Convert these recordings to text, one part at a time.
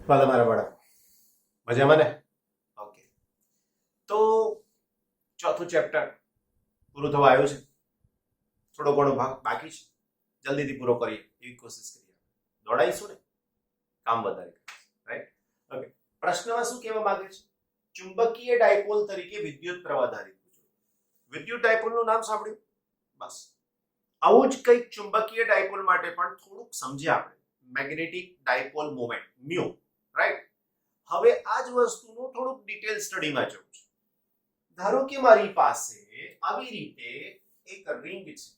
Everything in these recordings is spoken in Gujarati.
વાલા મારા વાળા મજામાં ને? ઓકે, તો ચોથું ચેપ્ટર પૂરું થવા આવ્યું છે. થોડો ઘણો ભાગ બાકી છે, જલ્દીથી પૂરો કરીએ એવી કોશિશ કરીએ. દોડાઈશું ને, કામ વધારે કરીશું, રાઈટ? ઓકે, પ્રશ્નમાં શું કહેવા માંગે છે? ચુંબકીય ડાયપોલ તરીકે વિદ્યુત પ્રવાહ ધારિત વિદ્યુત ડાયપોલનું નામ સાંભળ્યું? બસ આવું જ કંઈક ચુંબકીય ડાયપોલ માટે પણ થોડુંક સમજ્યા આપણે. Magnetic dipole moment mu, right? હવે આ જ વસ્તુનું થોડુંક ડિટેલ સ્ટડીમાં જવું છે. ધારો કે મારી પાસે આવી રીતે એક રિંગ છે.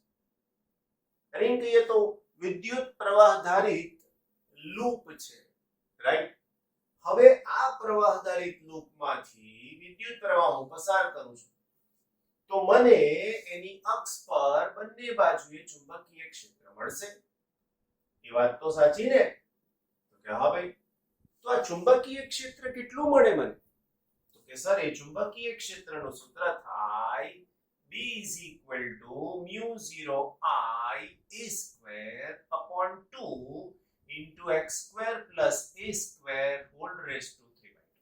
રિંગ કહીએ તો વિદ્યુત પ્રવાહ ધારિત લૂપ છે, રાઈટ? હવે આ પ્રવાહ ધારિત લૂપમાંથી વિદ્યુત પ્રવાહ હું પસાર કરું છું, તો મને એની અક્ષ પર બંને બાજુએ ચુંબકીય ક્ષેત્ર મળશે. એ વાત તો સાચી ને? તો કે હા ભાઈ, તો આ ચુંબકીય ક્ષેત્ર કેટલું મળે મને? તો કે સર, એ ચુંબકીય ક્ષેત્રનું સૂત્ર થાય B is equal to mu 0 I a square upon 2 into x square plus a square whole raised to 3 by 2.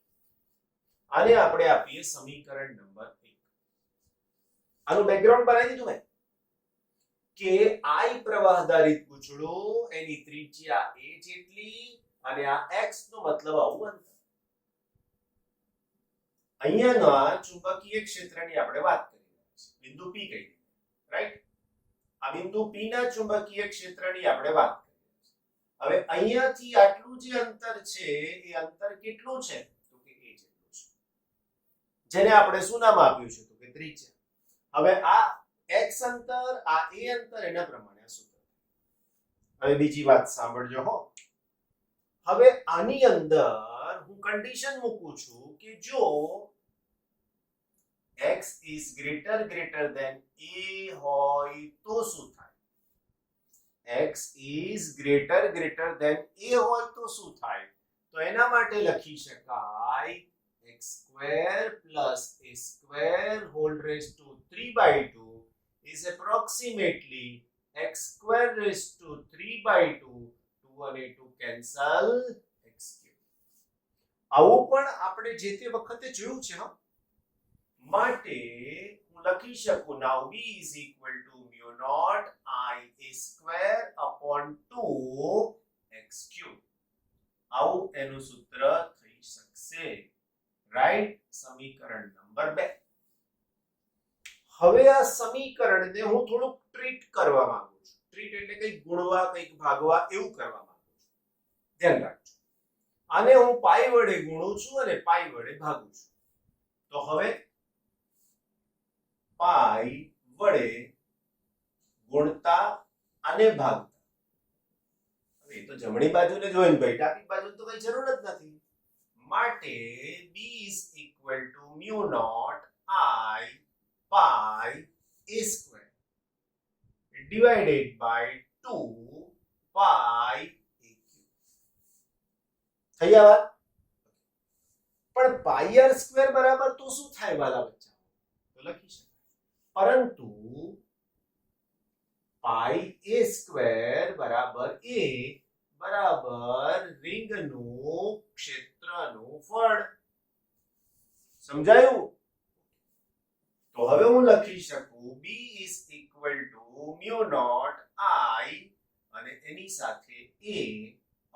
આને આપણે આપીએ સમીકરણ નંબર 1. આનું બેકગ્રાઉન્ડ બનાવી દીધું મેં કે I પ્રવાહ ધારિત પૂંછડું, એની ત્રિજ્યા a જેટલી, અને આ x નો મતલબ આવું અંતર. અહીંયાના ચુંબકીય ક્ષેત્રની આપણે વાત કરી રહ્યા છીએ, બિંદુ P કહી દઈએ, રાઈટ? આ બિંદુ P ના ચુંબકીય ક્ષેત્રની આપણે વાત કરી રહ્યા છીએ. હવે અહીંયાથી આટલું જે અંતર છે, એ અંતર કેટલું છે? તો કે a જેટલું છે, જેને આપણે શું નામ આપ્યું છે? તો કે ત્રિજ્યા. હવે આ x અંતર, આ a અંતર, એના પ્રમાણે સૂત્ર. હવે બીજી વાત સાંભળજો હો. હવે આની અંદર હું કન્ડિશન મૂકું છું કે જો x is greater than a હોય તો શું થાય? x is greater than a હોય તો શું થાય? તો એના માટે લખી શકાય x square plus a square whole raised to 3 by 2 is approximately x square raised to 3 by 2. 2 અને 2 કેન્સલ, x cube. આવું પણ આપણે જે તે વખતે જોયું છે. હા, માટે હું લખી શકું now b is equal to mu naught I a square upon 2 x cube. આવું એનું સૂત્ર થઈ શકશે, રાઈટ? સમીકરણ નંબર 2. હવે આ સમીકરણને હું થોડુંક ટ્રીટ કરવા માંગુ છું. ટ્રીટ એટલે કંઈક ગુણવા, કંઈક ભાગવા, એવું કરવા માંગુ છું. ધ્યાન રાખજો. આને હું પાઈ વડે ગુણું છું અને પાઈ વડે ભાગું છું. તો હવે પાઈ વડે ગુણતા અને ભાગતા, હવે તો જમણી બાજુને જોઈને ભાઈ, ડાબી બાજુને તો કઈ જરૂર જ નથી. માટે b is equal to mu naught I pi a square divided by 2 pi a cube. થઈ આ વાત? પણ પાઈ આર સ્ક્વેર બરાબર તો શું થાય વાલા બચ્ચા? તો લખી શકાય, પરંતુ પાઈ a સ્ક્વેર બરાબર a બરાબર રિંગનું ક્ષેત્રનું ફળ. સમજાયું? તો હવે હું લખી શકું b is equal to mu naught I અને એની સાથે a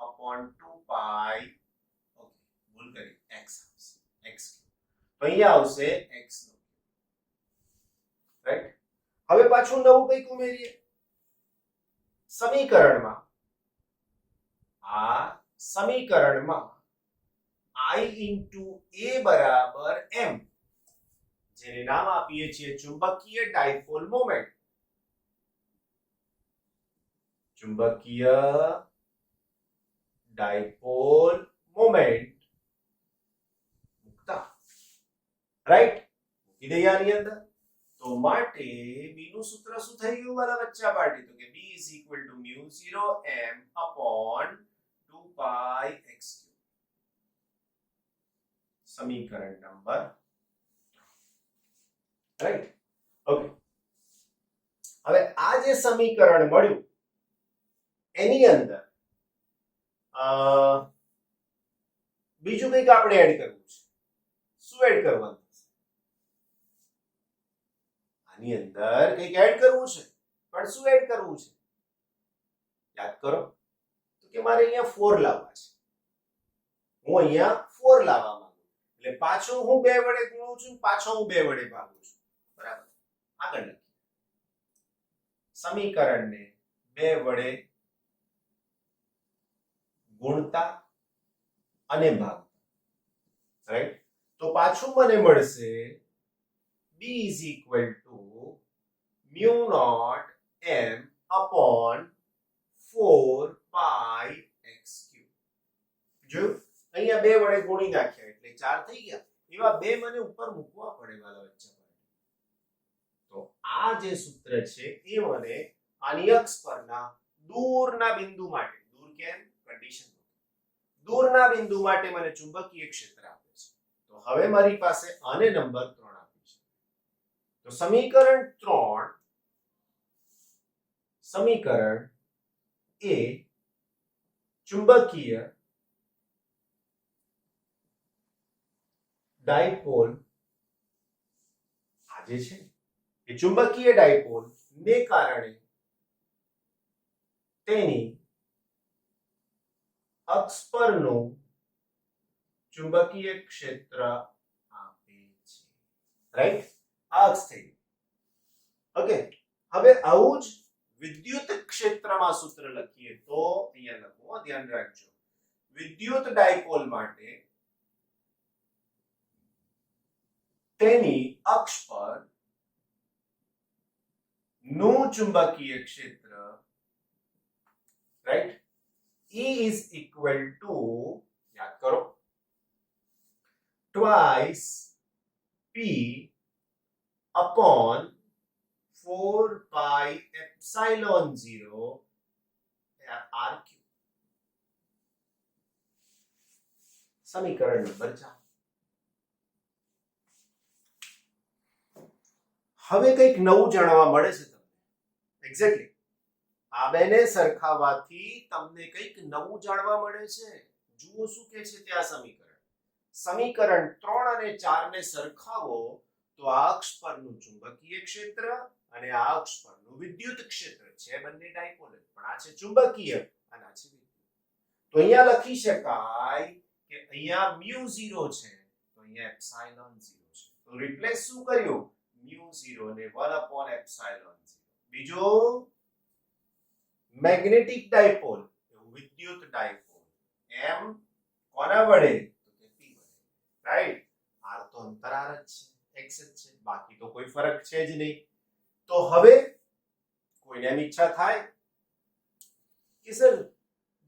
upon 2 pi, ઓકે, ભૂલ કરી, x આવશે, x. તો અહીંયા આવશે x નો, રાઈટ? હવે પાછું નવું કંઈક ઉમેરીએ સમીકરણમાં. આ સમીકરણમાં I into a બરાબર m, જેને નામ આપીએ છીએ ચુંબકીય ડાયપોલ મોમેન્ટ. ચુંબકીય ડાયપોલ મોમેન્ટ મુકતા, રાઈટ? મૂકી દઈએ આની અંદર. તો માટે b નું સૂત્ર શું થઈ ગયું વાલા બચ્ચા પાર્ટી? તો કે b is equal to mu 0 m upon 2 pi x cube. સમીકરણ નંબર, રાઈટ? ઓકે, હવે આ જે સમીકરણ મળ્યું એની અંદર બીજું કંઈક આપણે એડ કરવું છે. શું એડ કરવાનું છે? આની અંદર કંઈક એડ કરવું છે, પણ શું એડ કરવું છે? યાદ કરો તો કે મારે અહીંયા 4 લાવવા છે. હું અહીંયા 4 લાવવા માંગુ એટલે પાછો હું 2 વડે ગુણું છું, પાછો હું 2 વડે ભાગું છું. બરાબર? આગળ લખીએ. સમીકરણને 2 વડે ગુણતા અને ભાગતા, રાઈટ? તો પાછું મને મળશે b is equal to mu naught m upon 4 pi x cube. જો અહીંયા 2 વડે ગુણી નાખ્યા એટલે 4 થઈ ગયા. એવા 2 મને ઉપર મૂકવા પડે વાલા વચ્ચે. તો આ જે સૂત્ર છે એ મને આની અક્ષ પરના દૂરના બિંદુ માટે, દૂર કેમ? કન્ડિશન દૂરના બિંદુ માટે મને ચુંબકીય ક્ષેત્ર આપે છે. તો હવે મારી પાસે આને નંબર 3 આપી છે. તો સમીકરણ 3, સમીકરણ એ ચુંબકીય ડાયપોલ આ જે છે એ ચુંબકીય ડાયપોલ ને કારણે તેની અક્ષ પરનું ચુંબકીય ક્ષેત્ર આપે છે. રાઈટ? આ અક્ષ થઈ ગઈ. ઓકે, હવે આવું જ વિદ્યુત ક્ષેત્રમાં સૂત્ર લખીએ તો અહીંયા લખો, ધ્યાન રાખજો. વિદ્યુત ડાયપોલ માટે તેની અક્ષ પર નું ચુંબકીય ક્ષેત્ર, right, E is equal to, યાદ કરો, twice P upon 4 pi epsilon 0 r cube. સમીકરણ નંબર 4. હવે કંઈક નવું જાણવા મળે છે તમને. એક્ઝેક્ટલી આ બેને સરખાવવાથી તમને કંઈક નવું જાણવા મળે છે. જુઓ શું કહે છે તે આ સમીકરણ. સમીકરણ 3 અને 4 ને સરખાવો તો આ અક્ષ પરનું ચુંબકીય ક્ષેત્ર અને આ અક્ષ પરનું વિદ્યુત ક્ષેત્ર છે બંને ડાયપોલ, પણ આ છે ચુંબકીય અને આ છે વિદ્યુત. તો અહીંયા લખી શકાય કે અહીંયા μ0 છે તો અહીંયા એપ્સિલોન 0 છે. તો રિપ્લેસ શું કર્યું? μ0 ને 1 એપ્સિલોન 0. બીજો મેગ્નેટિક ડાયપોલ, વિદ્યુત ડાયપોલ, એમ કોના વડે? તો કે p વડે. રાઈટ? r તો અંતરાલ જ છે, x જ છે, બાકી તો કોઈ ફરક છે જ નહીં. તો હવે કોઈને એમ ઈચ્છા થાય કે સર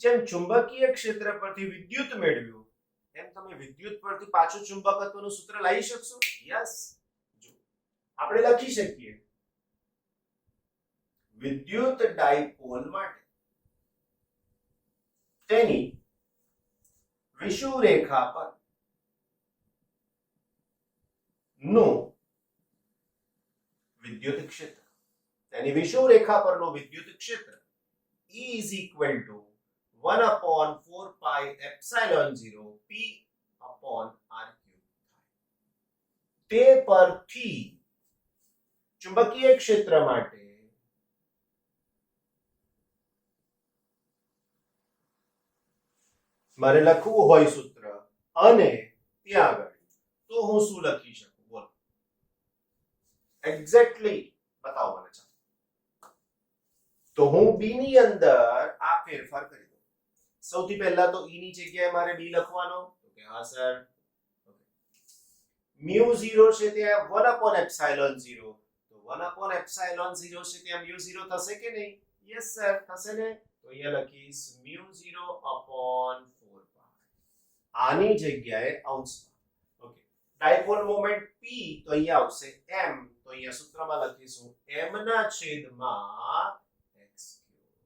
જેમ ચુંબકીય ક્ષેત્ર પરથી વિદ્યુત મેળવ્યું એમ તમે વિદ્યુત પરથી પાછું ચુંબકત્વનું સૂત્ર લાવી શકશો? યસ. જો આપણે લખી શકીએ વિદ્યુત ડાયપોલ માટે તેની વિષુવરેખા પર નું વિદ્યુત ક્ષેત્ર, તેની વિષુવરેખા પરનું વિદ્યુત ક્ષેત્ર E is equal to 1/4 pi epsilon 0 P upon r cube. તે પરથી ચુંબકીય ક્ષેત્ર માટે મારે લખવું હોય સૂત્ર અને ત્યાં આગળ તો હું શું લખી શકું? બોલો એક્ઝેક્ટલી બતાવો મને. ચાલો તો હું b ની અંદર આ ફેરફાર કરી દઉં. સૌથી પહેલા તો e ની જગ્યાએ મારે b લખવાનો. તો કે હા સર, μ0 છે ત્યાં 1 એપ્સિલોન 0, તો 1 એપ્સિલોન 0 છે ત્યાં μ0 થશે કે નહીં? યસ સર, થશે ને. તો અહીંયા લખીશ μ0 upon 4 pi. આની જગ્યાએ અંશમાં. ઓકે, ડાયપોલ મોમેન્ટ p તો અહીંયા આવશે m, તો અહીંયા સૂત્રમાં લખીશું m ના છેદમાં x ક્યુબ.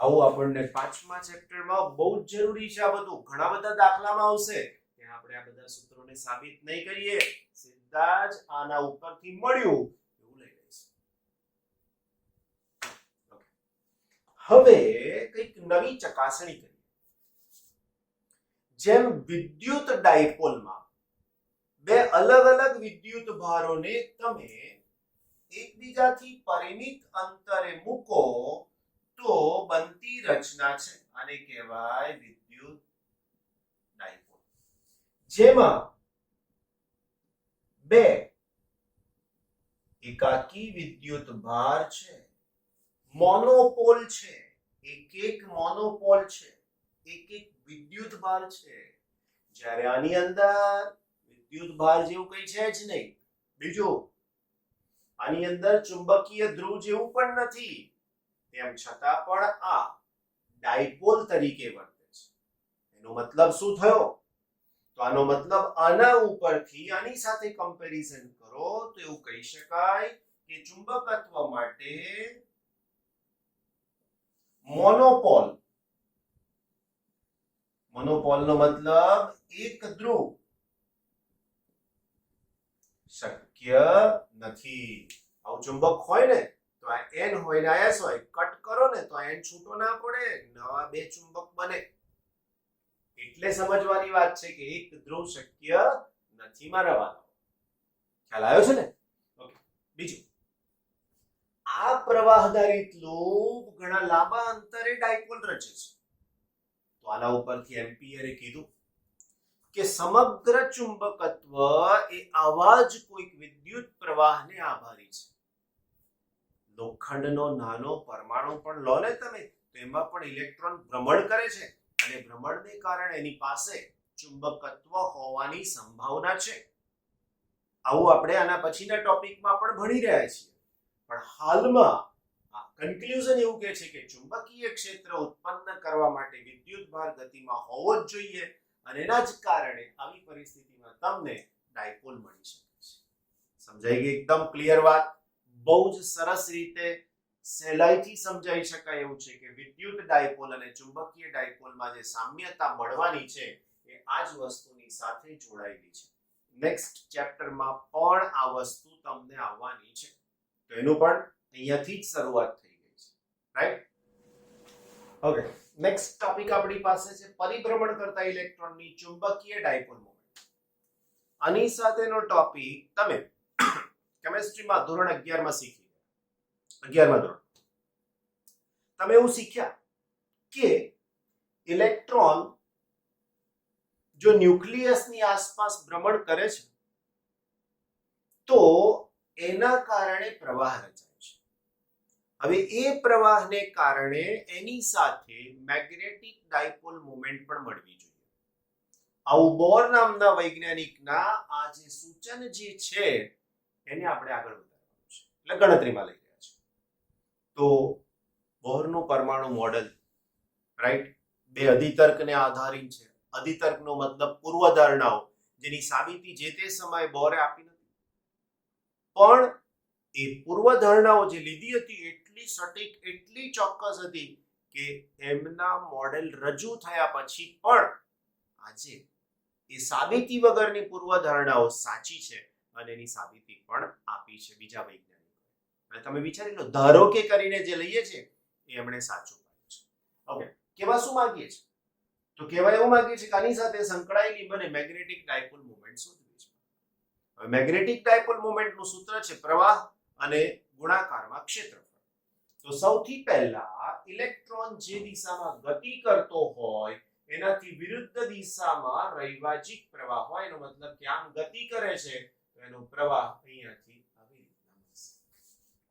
આવું આપણને 5મા ચેપ્ટરમાં બહુ જ જરૂરી છે. આ બધું ઘણા બધા દાખલામાં આવશે કે આપણે આ બધા સૂત્રોને સાબિત નહીં કરીએ, સીધા જ આના ઉપરથી મળ્યું એવું લઈ લઈશું. હવે કંઈક નવી ચકાસણી કરીએ. જેમ વિદ્યુત ડાયપોલમાં બે અલગ અલગ વિદ્યુત ભારોને તમે એકબીજાથી પરિમિત અંતરે મૂકો તો બનતી રચના છે આને કહેવાય વિદ્યુત ડાયપોલ. જેમાં બે એકાકી વિદ્યુત ભાર છે, મોનોપોલ છે, એક મોનોપોલ છે, એક વિદ્યુત ભાર છે. જ્યારે આની અંદર વિદ્યુત ભાર જેવું કઈ છે જ નહીં. બીજું, આની અંદર ચુંબકીય ધ્રુવ જેવું પણ નથી, તેમ છતાં પણ આ ડાયપોલ તરીકે વર્તે છે. એનો મતલબ શું થયો? તો આનો મતલબ આના ઉપરથી આની સાથે કમ્પેરિઝન કરો તો એવું કહી શકાય કે ચુંબકત્વ માટે મોનોપોલનો મતલબ એક ધ્રુવ શક્ય નથી. આવું ચુંબક હોય ને તો આ N હોય ને આ S હોય, કટ કરો ને તો આ N છૂટો ના પડે, નવા બે ચુંબક બને. એટલે સમજવાની વાત છે કે એક ધ્રુવ શક્ય નથી મારા વાળા. ખ્યાલ આવ્યો છે ને? ઓકે. બીજું, આ પ્રવાહધારિત લૂપ ઘણા લાંબા અંતરે ડાયપોલ રચે છે. તો આના ઉપરથી એમ્પિયરે કીધું કે સમગ્ર ચુંબકત્વ એ આવા જ કોઈક વિદ્યુત પ્રવાહને આભારી છે. લોખંડનો નાનો પરમાણુ પણ લો ને તમે, તો એમાં પણ ઇલેક્ટ્રોન ભ્રમણ કરે છે અને ભ્રમણને કારણે એની પાસે ચુંબકત્વ હોવાની સંભાવના છે. આવું આપણે આના પછીના ટોપિકમાં પણ ભણી રહ્યા છીએ. પણ હાલમાં આ કન્ક્લુઝન એવું કહે છે કે ચુંબકીય ક્ષેત્ર ઉત્પન્ન કરવા માટે વિદ્યુત ભાર ગતિમાં હોવો જ જોઈએ અને એના જ કારણે આવી પરિસ્થિતિમાં તમને ડાયપોલ મળી શકે છે. સમજાઈ ગઈ? એકદમ ક્લિયર વાત. બહુ જ સરસ રીતે સહેલાઈથી સમજાઈ શકાય એવું છે કે વિદ્યુત ડાયપોલ અને ચુંબકીય ડાયપોલમાં જે સામ્યતા મળવાની છે એ આ જ વસ્તુની સાથે જોડાયેલી છે. નેક્સ્ટ ચેપ્ટરમાં પણ આ વસ્તુ તમને આવવાની છે, તો એનું પણ અહીંયાથી જ શરૂઆત થઈ ગઈ છે. રાઈટ? ઓકે. નેક્સ્ટ ટોપિક આપણી પાસે છે પરિભ્રમણ કરતા ઇલેક્ટ્રોનની ચુંબકીય ડાયપોલ મોમેન્ટ. આની સાથેનો ટોપિક તમે કેમિસ્ટ્રીમાં ધોરણ 11 માં શીખી ગયા. 11મા ધોરણ તમે એવું શીખ્યા કે ઇલેક્ટ્રોન જો ન્યુક્લિયસની આસપાસ ભ્રમણ કરે છે તો એના કારણે પ્રવાહ રચાય છે. હવે એ પ્રવાહને કારણે એની સાથે મેગ્નેટિક ડાયપોલ મોમેન્ટ પણ મળવી જોઈએ. આવું બોર નામના વૈજ્ઞાનિકના આ જે સૂચન જે છે એને આપણે આગળ વધારવાનું છે, એટલે ગણતરીમાં લઈ રહ્યા છે. તો બોરનું પરમાણુ મોડેલ, રાઈટ, બે અધિતર્કને આધારિત છે. અધિતર્કનો મતલબ પૂર્વધારણાઓ જેની સાબિતી જે તે સમયે બોરે આપી નથી, પણ એ પૂર્વધારણાઓ જે લીધી હતી એટલી સટીક, એટલી ચોક્કસ હતી કે એમના મોડેલ રજૂ થયા પછી પણ આજે એ સાબિતી વગરની પૂર્વધારણાઓ સાચી છે અને એની સાબિતી પણ આપી છે બીજા વૈજ્ઞાનિકો. અને તમે વિચારી લો, ધારો કે કરીને જે લઈએ છે એ એમણે સાચું પાડ્યું છે. ઓકે. કેવા શું માંગીએ છીએ? તો કહેવા એવું માંગીએ છીએ કે આની સાથે સંકળાયેલી બને મેગ્નેટિક ડાયપોલ મોમેન્ટ શોધવી છે. હવે મેગ્નેટિક ડાયપોલ મોમેન્ટનું સૂત્ર છે પ્રવાહ અને ગુણાકારમાં ક્ષેત્રફળ. તો સૌથી પહેલા ઇલેક્ટ્રોન જે દિશામાં ગતિ કરતો હોય એનાથી વિરુદ્ધ દિશામાં રૈવાચિક પ્રવાહ હોય, એનો મતલબ કે આમ ગતિ કરે છે તો એનો પ્રવાહ અહીંયાથી આવી રીતના હશે.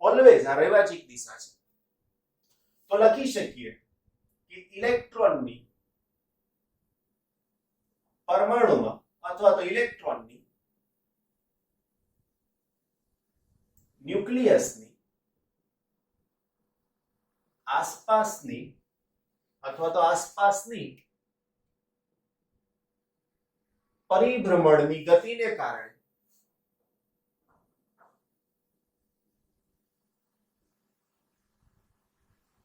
ઓલવેઝ આ રૈવાચિક દિશા છે. તો લખી શકીએ કે ઇલેક્ટ્રોનની પરમાણુમાં અથવા તો ઇલેક્ટ્રોનની ન્યુક્લિયસની આસપાસની અથવા તો આસપાસની પરિભ્રમણની ગતિને કારણે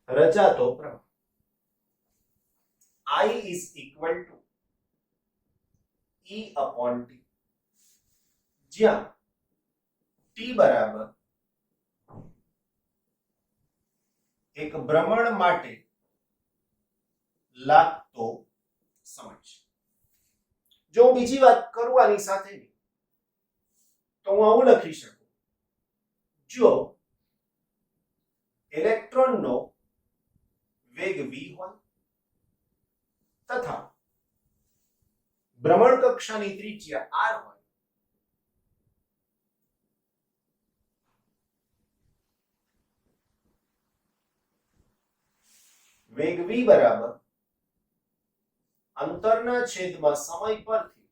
રચાતો પ્રવાહ I is equal to E upon T, જ્યાં T બરાબર એક ભ્રમણ માટે લાગતો સમય છે. જો હું બીજી વાત કરું આની સાથેની, તો હું આવું લખી શકું, જો ઇલેક્ટ્રોનનો વેગ v હોય તથા ભ્રમણ કક્ષાની ત્રિજ્યા r હોય, વેગ v બરાબર અંતરના છેદમાં સમય પરથી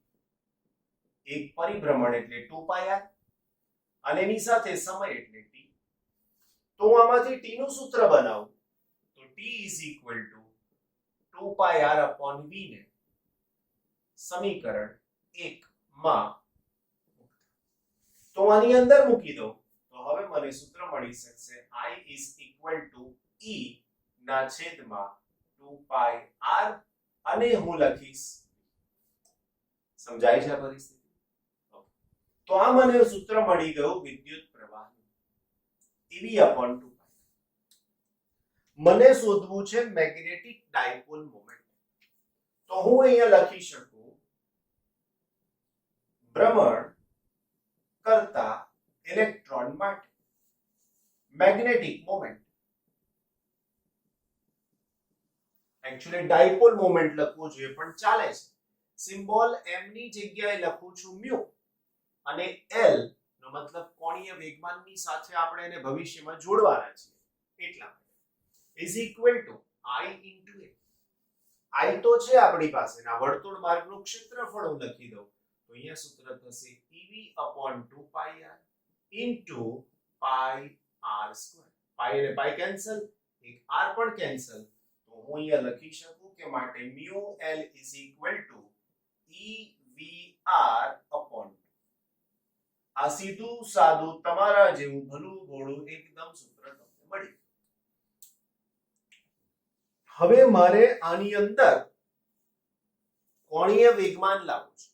એક પરિભ્રમણ એટલે 2πr અને એની સાથે સમય એટલે t. તો હું આમાંથી t નું સૂત્ર બનાવું તો t = 2πr/v ને સમીકરણ 1 માં તો આની અંદર મૂકી દઉં તો હવે મને સૂત્ર મળી શકશે I = E ના છેદમાં 2πr અને હું લખીશ, સમજાય છે આ પરિસ્થિતિ? તો આ મને સૂત્ર મળી ગયું વિદ્યુત પ્રવાહનું, EV/2π. મને શોધવું છે મેગ્નેટિક ડાયપોલ મોમેન્ટ. તો હું અહીંયા લખી શકું ભ્રમણ કરતા ઇલેક્ટ્રોન માટે magnetic moment. Actually dipole moment લખવું જોઈએ પણ ચાલે છે. સિમ્બોલ m ની જગ્યાએ લખું છું મ્યુ અને l નો મતલબ કોણીય વેગમાનની સાથે આપણે એને ભવિષ્યમાં જોડવાના છીએ એટલા માટે is equal to I * a. I તો છે આપણી પાસે, ના વર્તુળ માર્ગનું ક્ષેત્રફળ હું લખી દઉં તો અહીંયા સૂત્ર થશે EV/2πr * πr². પાઈ અને પાઈ કેન્સલ, એક r પણ કેન્સલ. હું અહીંયા લખી શકું કે માટે mu l = EVR/2. આ સીધું સાદું તમારા જેવું ભલું ભોળું એકદમ સૂત્ર તમને મળ્યું. હવે મારે આની અંદર કોણીય વેગમાન લાવવું છે.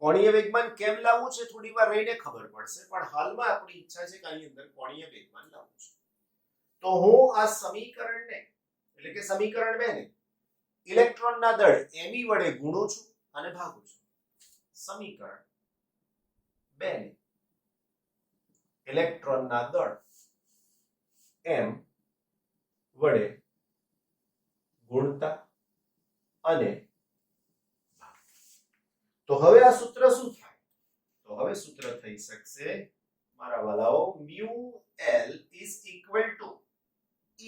કોણીય વેગમાન કેમ લાવવું છે થોડી વાર રહીને ખબર પડશે, પણ હાલમાં આપણી ઈચ્છા છે કે આની અંદર કોણીય વેગમાન લાવવું છે. તો હું આ સમીકરણને એટલે કે સમીકરણ 2 ને ઇલેક્ટ્રોનના દળ me વડે ગુણું છું અને ભાગું છું. સમીકરણ 2 ને ઇલેક્ટ્રોનના દળ m વડે ગુણતા અને તો હવે આ સૂત્ર શું થાય? તો હવે સૂત્ર થઈ શકશે મારા વાલાઓ mu l = E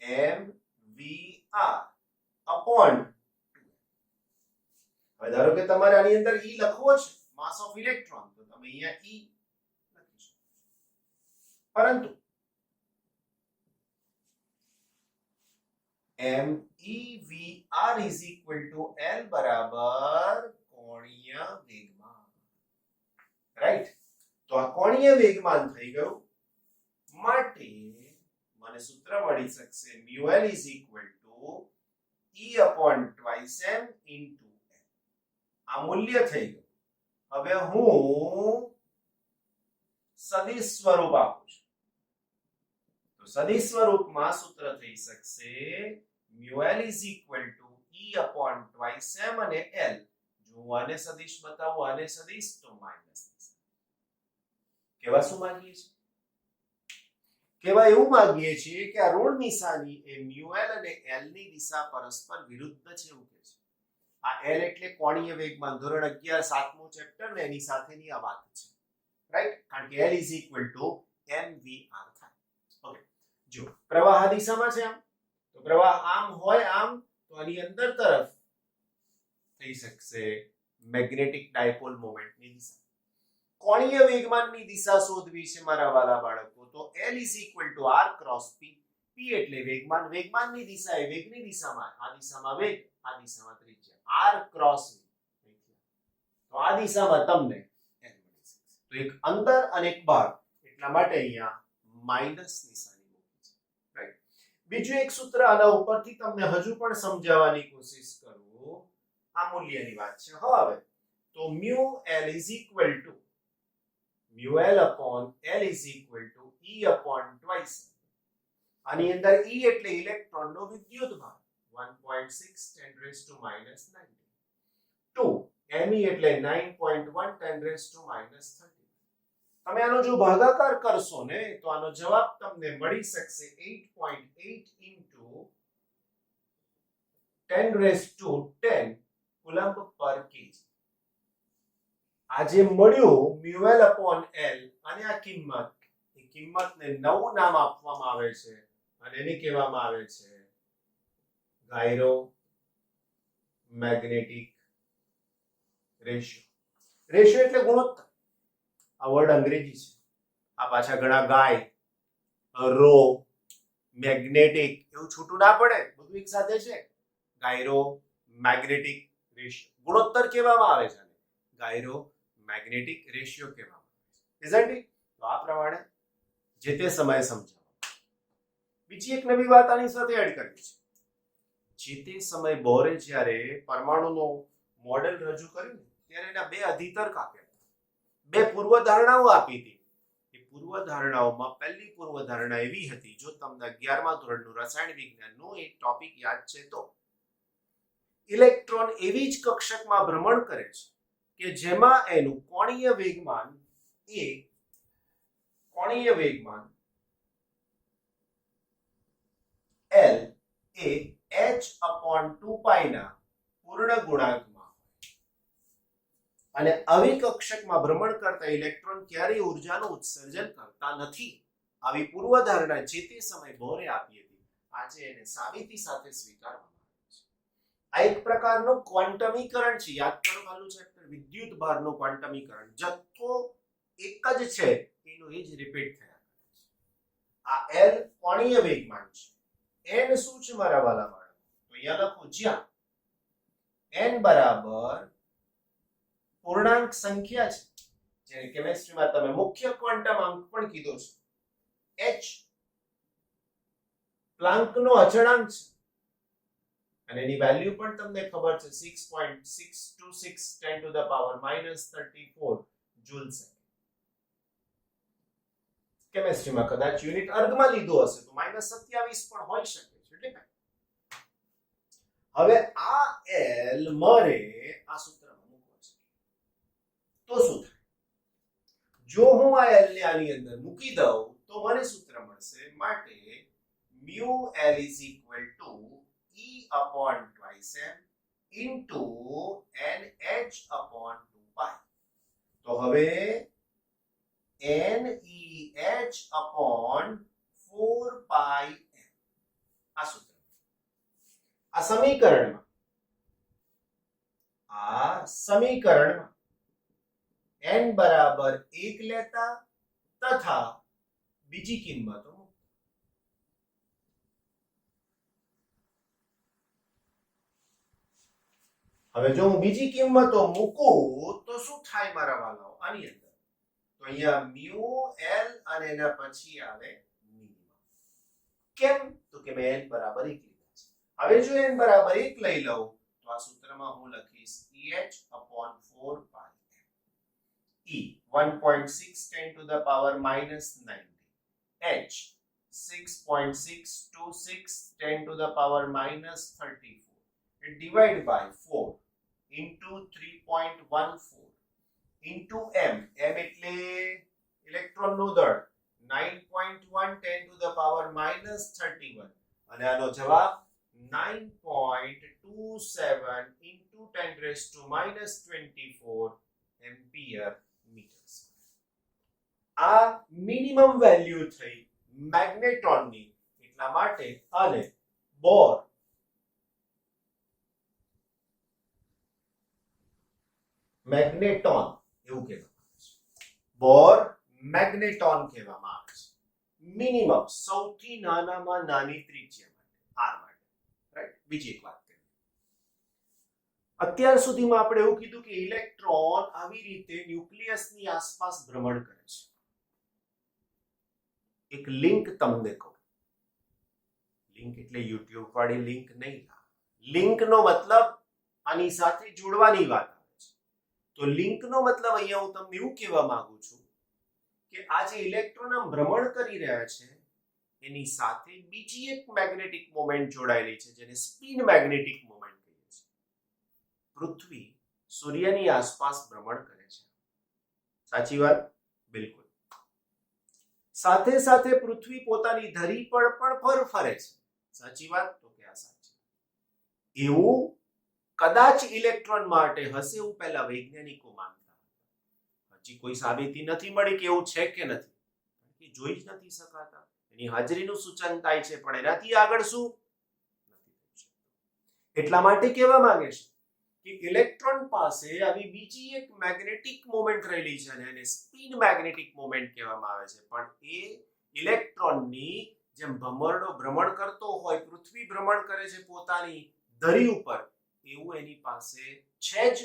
mvr/2. હવે ધારો કે તમારે આની અંદર E લખવો છે, માસ ઓફ ઇલેક્ટ્રોન, તો તમે અહીંયા E લખી શકો. પરંતુ MEVR = L બરાબર કોણીય વેગમાન, રાઈટ? તો આ કોણીય વેગમાન થઈ ગયું માટે મને સૂત્ર મળી શકશે mu l = E/2m * n. આ મૂલ્ય થઈ ગયું. હવે હું સદિશ સ્વરૂપ આપું છું તો સદિશ સ્વરૂપમાં સૂત્ર થઈ શકશે mu l = E/2m અને l. જો હું આને સદિશ બતાવું, આને સદિશ, તો માઈનસ. કેવા શું માંગીએ છીએ? કેવા એવું માંગીએ છીએ કે આ ઋણ નિશાની એ mu l અને l ની દિશા પરસ્પર વિરુદ્ધ છે એવું કહે છે. આ l એટલે કોણીય વેગમાન, ધોરણ 11 7મું ચેપ્ટર ને એની સાથેની આ વાત છે, રાઈટ? કારણ કે l = mvr થાય. ઓકે, જો પ્રવાહ આ દિશામાં છે આમ, તો પ્રવાહ આમ હોય આમ, તો આની અંદર તરફ થઈ શકશે મેગ્નેટિક ડાયપોલ મોમેન્ટની દિશા. કોણીય વેગમાનની દિશા શોધવી છે મારા વાલા બાળકો, તો L = r × p. p એટલે વેગમાન, વેગમાનની દિશા એ વેગની દિશામાં, આ દિશામાં વેગ, આ દિશામાં ત્રિજ્યા, r × v. તો આ દિશામાં તમને L મળી શકશે. તો એક અંદર અને એક બહાર, એટલા માટે અહીંયા માઈનસ નિશાની મૂકી છે, રાઈટ? બીજું એક સૂત્ર આના ઉપરથી તમને હજુ પણ સમજાવવાની કોશિશ કરું. આ મૂલ્યની વાત છે. હવે તો mu l = E/2. આની અંદર E એટલે ઇલેક્ટ્રોનનો વિદ્યુત ભાર 1.6 × 10⁻⁹ 2 me એટલે 9.1 10⁻³ તમે આનો જો ભાગાકાર કરશો ને તો આનો જવાબ તમને મળી શકશે 8.8 into 10⁻10 કુલમ્બ પર કેજી. આ જે મળ્યું μL upon L અને આ કિંમત, એ કિંમતને નવું નામ આપવામાં આવે છે અને એને કહેવામાં આવે છે ગાયરો મેગ્નેટિક રેશિયો. રેશિયો એટલે ગુણોત્તર. આ વર્ડ અંગ્રેજી છે. આ પાછા ઘણા ગાય, રો, મેગ્નેટિક એવું છૂટું ના પડે, બધું એક સાથે છે. ગાયરો મેગ્નેટિક રેશિયો ગુણોત્તર કહેવામાં આવે છે, ગાયરો મેગ્નેટિક રેશિયો કહેવામાં આવે છે. Isn't it? તો આ પ્રમાણે જે તે સમયે સમજાવવા. બીજી એક નવી વાત આની સાથે એડ કરવી છે. જે તે સમય બોરે જ્યારે પરમાણુનો મોડેલ રજૂ કર્યું ત્યારે એના બે અધિતર્ક આપ્યા, બે પૂર્વધારણાઓ આપી હતી. એ પૂર્વધારણાઓમાં પહેલી પૂર્વધારણા એવી હતી, જો તમને 11મા ધોરણનું રસાયણ વિજ્ઞાનનો એક ટોપિક યાદ છે તો, ઇલેક્ટ્રોન એવી જ કક્ષકમાં ભ્રમણ કરે છે કે જેમાં એનું કોણીય વેગમાન L એ h/2π ના પૂર્ણ ગુણાંકમાં હોય. અને આવી કક્ષકમાં ભ્રમણ કરતા ઇલેક્ટ્રોન ક્યારેય ઉર્જાનું ઉત્સર્જન કરતા નથી. આવી પૂર્વધારણા જે તે સમય બોરે આપી હતી. આજે એને સાબિતી સાથે સ્વીકારવામાં આવે છે. આ એક પ્રકારનું ક્વોન્ટમીકરણ છે. યાદ કરો પહેલું ચેપ્ટર વિદ્યુત ભારનું ક્વોન્ટમીકરણ. જથ્થો એક જ છે, એનું એ જ રિપીટ થયા કરે છે. આ L કોણીય વેગમાન છે. n શું છે મારા વાલા બાળકો? તો અહીંયા લખો, જ્યાં n બરાબર પૂર્ણાંક સંખ્યા છે, જેને કેમિસ્ટ્રીમાં તમે મુખ્ય ક્વોન્ટમ અંક પણ કીધો છે. h પ્લાન્કનો અચળાંક છે અને એની વેલ્યુ પણ તમને ખબર છે, 6.626 10⁻³ જૂલ સેકન્ડ. કેમિસ્ટ્રીમાં કદાચ યુનિટ અર્ગમાં લીધો હશે તો -27 પણ હોઈ શકે છે. હવે આ L મારે આ સૂત્રમાં મૂકવો છે તો શું થાય? જો હું આ L ને આની અંદર મૂકી દઉં તો મને સૂત્ર મળશે. માટે μL = E/2m into NH/2π. તો હવે NEH/4πm આ સૂત્ર. આ સમીકરણમાં n બરાબર 1 લેતા તથા બીજી કિંમતો. હવે જો હું બીજી કિંમતો મૂકું તો શું થાય મારા વાલાઓ? આની અંદર તો અહીંયા μL અને એના પછી આવે મિનિમમ. કેમ? તો કે મેં n બરાબર 1 લીધા છે. હવે જો n બરાબર 1 લઈ લઉં તો આ સૂત્રમાં હું લખીશ EH/4π. E 1.6 10⁻⁻90, H 6.626 10⁻34. It divide by 4 into 3.14 into m. m એટલે ઇલેક્ટ્રોનનું દળ 9.1 10⁻31 અને આનો જવાબ 9.27 into 10⁻24 એમ્પિયર મીટર. આ મિનિમમ વેલ્યુ થઈ મેગ્નેટ્રોનની. એટલા માટે આને બોર મેગ્નેટોન એવું કહેવામાં આવે છે. બોર મેગ્નેટોન કહેવામાં આવે છે. મિનિમમ સૌથી નાનામાં નાની ત્રિજ્યા માટે, r માટે. રાઈટ? બીજી એક વાત કરીએ. અત્યાર સુધીમાં આપણે એવું કીધું કે ઇલેક્ટ્રોન આવી રીતે ન્યુક્લિયસની આસપાસ ભ્રમણ કરે છે. એક લિંક તમને કહું. લિંક એટલે યુટ્યુબ વાળી લિંક નહીં. લિંકનો મતલબ આની સાથે જોડવાની વાત. તો લિંકનો મતલબ અહીંયા હું તમને એવું કહેવા માંગુ છું કે આ જે ઇલેક્ટ્રોન આમ ભ્રમણ કરી રહ્યા છે એની સાથે બીજી એક મેગ્નેટિક મોમેન્ટ જોડાયેલી છે, જેને સ્પિન મેગ્નેટિક મોમેન્ટ કહીએ છીએ. પૃથ્વી સૂર્યની આસપાસ ભ્રમણ કરે છે. સાચી વાત? બિલકુલ. સાથે સાથે પૃથ્વી પોતાની ધરી પર પણ ફરે છે. સાચી વાત? તો કે આ સાચી. એવું કદાચ ઇલેક્ટ્રોન માટે હશે એવું પહેલા વૈજ્ઞાનિકો માનતા હતા. હજી કોઈ સાબિતી નથી મળી કે એવું છે કે નથી, કે જોઈ જ નથી શકાતા. એની હાજરીનું સૂચન થાય છે, પણ એનાથી આગળ શું નથી થઈ શકતું. એટલા માટે કહેવા માંગે છે કે ઇલેક્ટ્રોન પાસે આવી બીજી એક મેગ્નેટિક મોમેન્ટ રહેલી છે અને એને સ્પિન મેગ્નેટિક મોમેન્ટ કહેવામાં આવે છે. પણ એ ઇલેક્ટ્રોનની જેમ ભમરડો ભ્રમણ કરતો હોય, પૃથ્વી ભ્રમણ કરે છે પોતાની ધરી ઉપર, એવું એની પાસે છે જ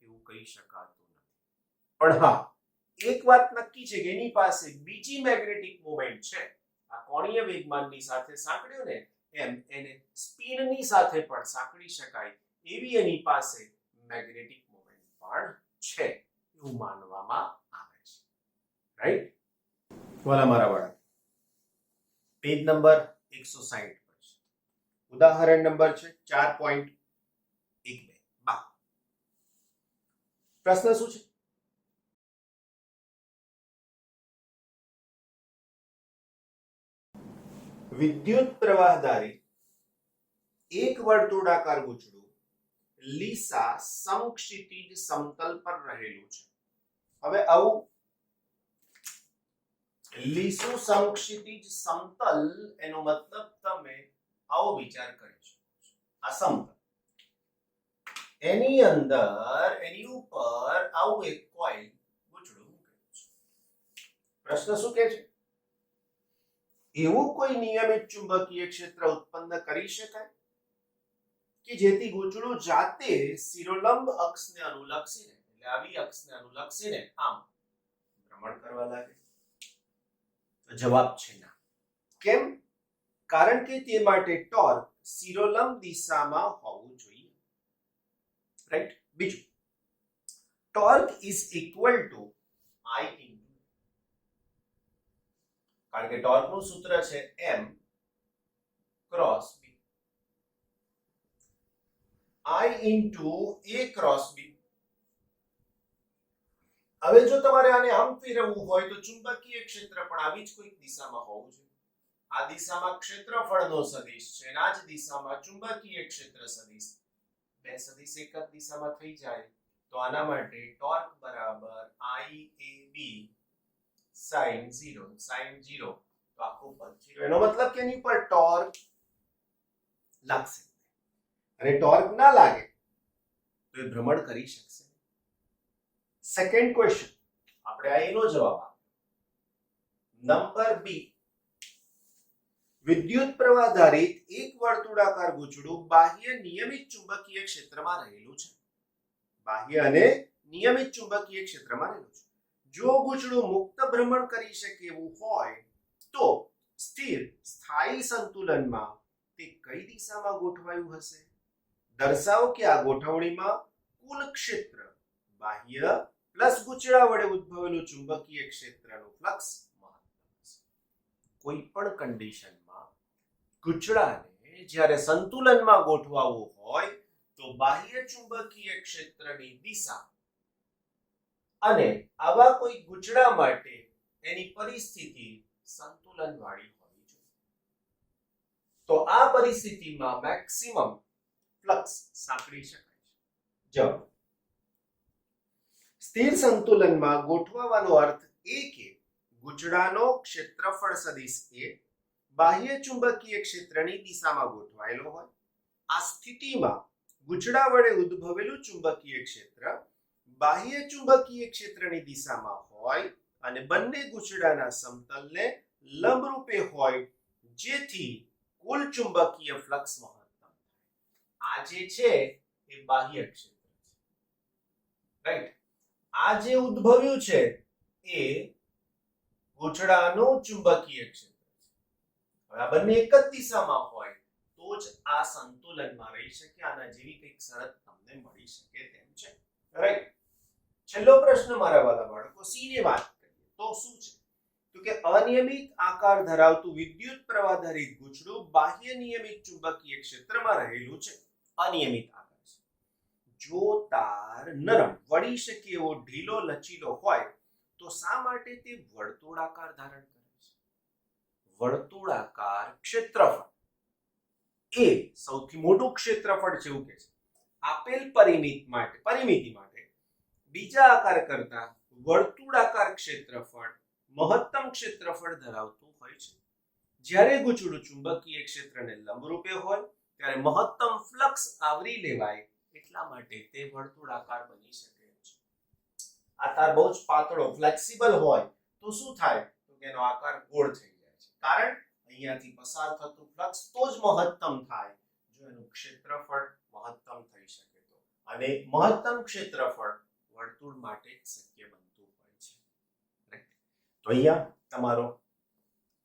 એવું કહી શકાતું નથી. પણ હા, એક વાત નક્કી છે કે એની પાસે બીજી મેગ્નેટિક મોમેન્ટ છે. આ કોણીય વેગમાનની સાથે સાંકળ્યો ને એમ એને સ્પિનની સાથે પણ સાંકળી શકાય એવી એની પાસે મેગ્નેટિક મોમેન્ટ પણ છે એવું માનવામાં આવે છે. રાઈટ? વાલા મારા વાળા, પેજ નંબર 160 પર છે. ઉદાહરણ નંબર છે 4.12. પ્રશ્ન શું છે? વિદ્યુત પ્રવાહ ધારી એક વર્તુળાકાર ગૂંચળું લીસા સમક્ષિતિજ સમતલ પર રહેલું છે. હવે આવું લીસું સમક્ષિતિજ સમતલ એનો મતલબ તમે આવો વિચાર કરી શકો છો. આ સમતલ, એની અંદર એની ઉપર આવું એક કોઇલ ગૂંચળું મૂકેલું છે. પ્રશ્ન શું કહે છે? એવું કોઈ નિયમિત ચુંબકીય ક્ષેત્ર ઉત્પન્ન કરી શકાય કે જેથી ગૂંચળું જાતે શિરોલંબ અક્ષને અનુલક્ષીને, એટલે આવી અક્ષને અનુલક્ષીને આમ ભ્રમણ કરવા લાગે? તો જવાબ છે ના. કેમ? કારણ કે તે માટે ટોર્ક શિરોલંબ દિશામાં હોવું જોઈએ. રાઈટ? બીજું, torque is equal to I into, કારણ કે ટોર્કનું સૂત્ર છે m cross b. I into a cross b. હવે જો તમારે આને આમ ફેરવવું હોય તો ચુંબકીય ક્ષેત્ર પણ આવી જ કોઈક દિશામાં હોવું જોઈએ. આ દિશામાં ક્ષેત્રફળનો સદિશ છે અને આ જ દિશામાં ચુંબકીય ક્ષેત્ર સદિશ. બે સદિશ એક જ દિશામાં થઈ જાય તો આના માટે ટોર્ક બરાબર IAB sin 0. તો આખું પદ 0. એનો મતલબ કે એની પર ટોર્ક લાગશે અને ટોર્ક ના લાગે તો એ ભ્રમણ કરી શકશે. સેકન્ડ ક્વેશ્ચન, આપણે આ એનો જવાબ આપ્યો. નંબર બી, વિદ્યુત પ્રવાહ ધારિત એક વર્તુળાકાર ગૂંચળું બાહ્ય નિયમિત ચુંબકીય ક્ષેત્રમાં રહેલું છે. બાહ્ય અને નિયમિત ચુંબકીય ક્ષેત્રમાં રહેલું છે. જો ગૂંચળું મુક્ત ભ્રમણ કરી શકે એવું હોય તો સ્થિર સ્થાયી સંતુલનમાં તે કઈ દિશામાં ગોઠવાયું હશે? દર્શાવો કે આ ગોઠવણીમાં કુલ ક્ષેત્ર બાહ્ય પ્લસ ગૂંચળા વડે ઉદ્ભવેલું ચુંબકીય ક્ષેત્રનું ફ્લક્સ મહત્તમ હશે. કોઈ પણ કન્ડિશનમાં ગૂંચળાને જ્યારે સંતુલનમાં ગોઠવાવું હોય તો બાહ્ય ચુંબકીય ક્ષેત્રની દિશા અને આવા કોઈ ગૂંચળા માટે એની પરિસ્થિતિ સંતુલન વાળી હોવી જોઈએ. તો આ પરિસ્થિતિમાં મેક્સિમમ ફ્લક્સ સાંકળી શકાય છે. જવાબ, સ્થિર સંતુલનમાં ગોઠવવાનો અર્થ એ કે ગૂંચળાનો ક્ષેત્રફળ સદિશ એ બાહ્ય ચુંબકીય ક્ષેત્રની દિશામાં ગોઠવાયેલો હોય. આ સ્થિતિમાં ગૂંચળા વડે ઉદ્ભવેલું ચુંબકીય ક્ષેત્ર બાહ્ય ચુંબકીય ક્ષેત્રની દિશામાં હોય અને બંને ગૂંચળાના સમતલને લંબરૂપે હોય જેથી કુલ ચુંબકીય ફ્લક્સ મહત્તમ થાય. આ જે છે એ બાહ્ય ક્ષેત્ર છે. રાઈટ? આ જે ઉદ્ભવ્યું છે એ ગૂંચળાનું ચુંબકીય ક્ષેત્ર છે. હવે આ બંને એક જ દિશામાં હોય તો જ આ સંતુલનમાં રહી શકે. આના જેવી કંઈક શરત તમને મળી શકે તેમ છે. રાઈટ? છેલ્લો પ્રશ્ન મારા વાલા બાળકો, સી ની વાત કરીએ તો શું છે? તો કે અનિયમિત આકાર ધરાવતું વિદ્યુત પ્રવાહ ધારિત ગૂંચળું બાહ્ય નિયમિત ચુંબકીય ક્ષેત્રમાં રહેલું છે. અનિયમિત આકાર છે. જો તાર નરમ વળી શકે એવો ઢીલો લચીલો હોય તો શા માટે તે વર્તુળાકાર ધારણ કરે છે? વર્તુળાકાર ક્ષેત્રફળ એ સૌથી મોટું ક્ષેત્રફળ છે એવું કે છે. આપેલ પરિમિતિ માટે બીજા આકાર કરતા વર્તુળાકાર ક્ષેત્રફળ મહત્તમ ક્ષેત્રફળ ધરાવતું હોય છે. જ્યારે ગૂંચળું ચુંબકીય ક્ષેત્રને લંબરૂપે હોય ત્યારે મહત્તમ ફ્લક્સ આવરી લેવાય એટલા માટે તે વર્તુળાકાર બની શકે છે. આ તાર બહુ જ પાતળો ફ્લેક્સિબલ હોય તો શું થાય તો એનો આકાર ગોળ થઈ જાય છે. કારણ અહીંયાથી પસાર થતું ફ્લક્સ તો જ મહત્તમ થાય જો એનું ક્ષેત્રફળ મહત્તમ થઈ શકે તો. અને મહત્તમ ક્ષેત્રફળ વર્તુળ માટે શક્ય બનતું હોય છે. તો અહીંયા તમારો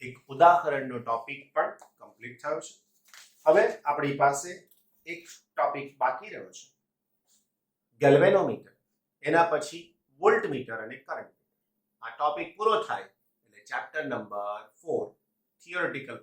એક ઉદાહરણનો ટોપિક પણ કમ્પ્લીટ થયો છે. હવે આપણી પાસે એક ટોપિક બાકી રહ્યો છે ગેલ્વેનોમીટર, એના પછી વોલ્ટમીટર અને કરંટ. આ ટોપિક પૂરો થાય એટલે ચેપ્ટર નંબર 4 થિયોરેટિકલ